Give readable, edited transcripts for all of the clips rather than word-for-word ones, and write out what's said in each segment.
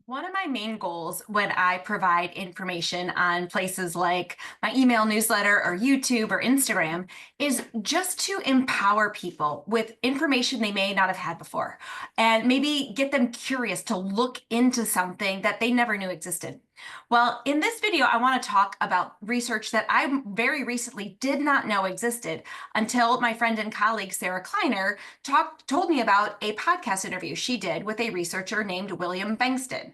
One of my main goals when I provide information on places like my email newsletter or YouTube or Instagram is just to empower people with information they may not have had before and maybe get them curious to look into something that they never knew existed. Well, in this video, I want to talk about research that I very recently did not know existed until my friend and colleague Sarah Kleiner told me about a podcast interview she did with a researcher named William Bengston.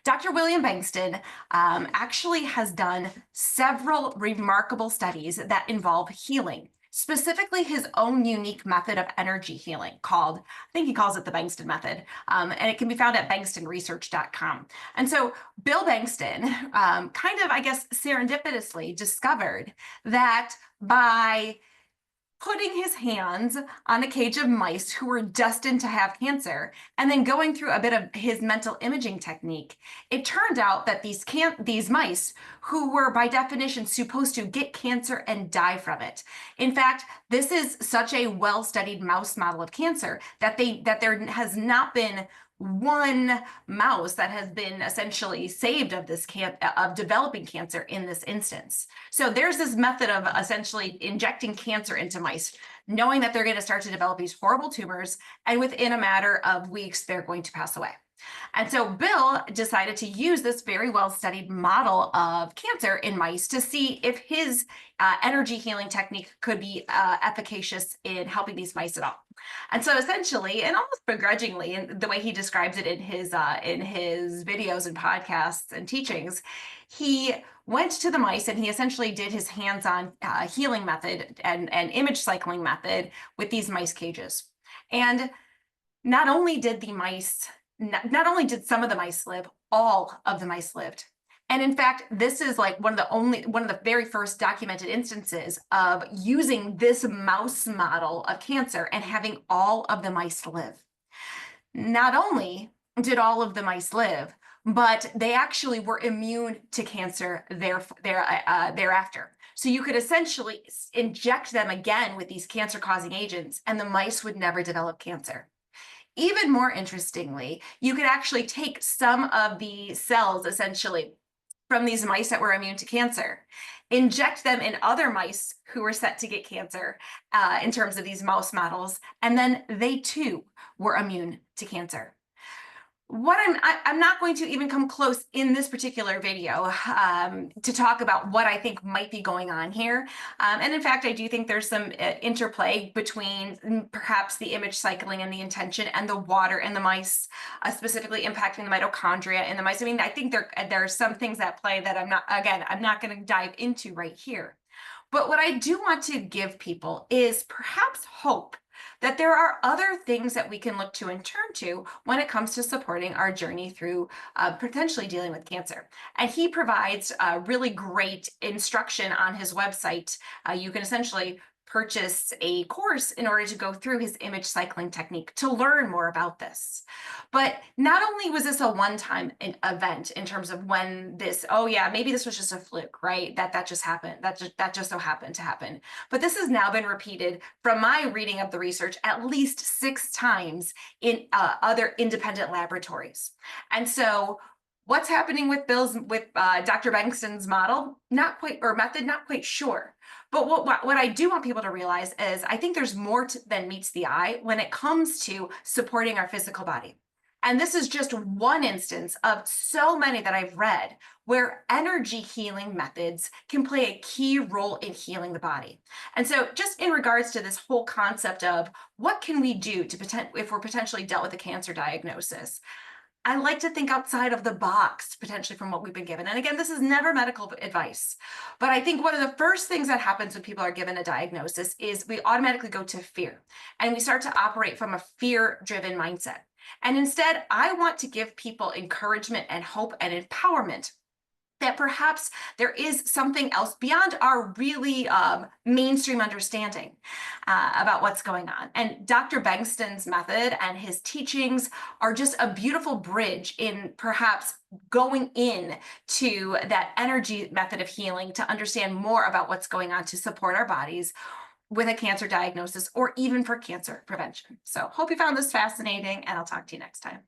Dr. William Bengston actually has done several remarkable studies that involve healing, specifically his own unique method of energy healing called, I think he calls it the Bengston method, and it can be found at bengstonresearch.com. And so Bill Bengston kind of, I guess, serendipitously discovered that by putting his hands on a cage of mice who were destined to have cancer, and then going through a bit of his mental imaging technique, it turned out that these mice, who were by definition supposed to get cancer and die from it. In fact, this is such a well-studied mouse model of cancer that there has not been one mouse that has been essentially saved of of developing cancer in this instance. So there's this method of essentially injecting cancer into mice, knowing that they're going to start to develop these horrible tumors, and within a matter of weeks, they're going to pass away. And so Bill decided to use this very well-studied model of cancer in mice to see if his energy healing technique could be efficacious in helping these mice at all. And so essentially, and almost begrudgingly, in the way he describes it in his videos and podcasts and teachings, he went to the mice and he essentially did his hands-on healing method and image cycling method with these mice cages. And not only did some of the mice live, all of the mice lived. And in fact, this is like one of the very first documented instances of using this mouse model of cancer and having all of the mice live. Not only did all of the mice live, but they actually were immune to cancer thereafter. So you could essentially inject them again with these cancer-causing agents, and the mice would never develop cancer. Even more interestingly, you could actually take some of the cells essentially from these mice that were immune to cancer, inject them in other mice who were set to get cancer in terms of these mouse models, and then they too were immune to cancer. I'm not going to even come close in this particular video to talk about what I think might be going on here. And in fact, I do think there's some interplay between perhaps the image cycling and the intention and the water in the mice, specifically impacting the mitochondria in the mice. I mean, I think there are some things at play that I'm not going to dive into right here. But what I do want to give people is perhaps hope that there are other things that we can look to and turn to when it comes to supporting our journey through potentially dealing with cancer. And he provides really great instruction on his website. You can essentially purchase a course in order to go through his image cycling technique to learn more about this. But not only was this a one-time event in terms of when this, oh yeah, maybe this was just a fluke, right? That just happened. That just so happened to happen. But this has now been repeated from my reading of the research at least 6 times in other independent laboratories. And so what's happening with Dr. Bengston's model? Not quite, or method, not quite sure. But what I do want people to realize is I think there's more than meets the eye when it comes to supporting our physical body. And this is just one instance of so many that I've read where energy healing methods can play a key role in healing the body. And so just in regards to this whole concept of what can we do if we're potentially dealt with a cancer diagnosis, I like to think outside of the box, potentially from what we've been given. And again, this is never medical advice, but I think one of the first things that happens when people are given a diagnosis is we automatically go to fear, and we start to operate from a fear-driven mindset. And instead, I want to give people encouragement and hope and empowerment that perhaps there is something else beyond our really mainstream understanding about what's going on. And Dr. Bengston's method and his teachings are just a beautiful bridge in perhaps going in to that energy method of healing to understand more about what's going on to support our bodies with a cancer diagnosis or even for cancer prevention. So hope you found this fascinating, and I'll talk to you next time.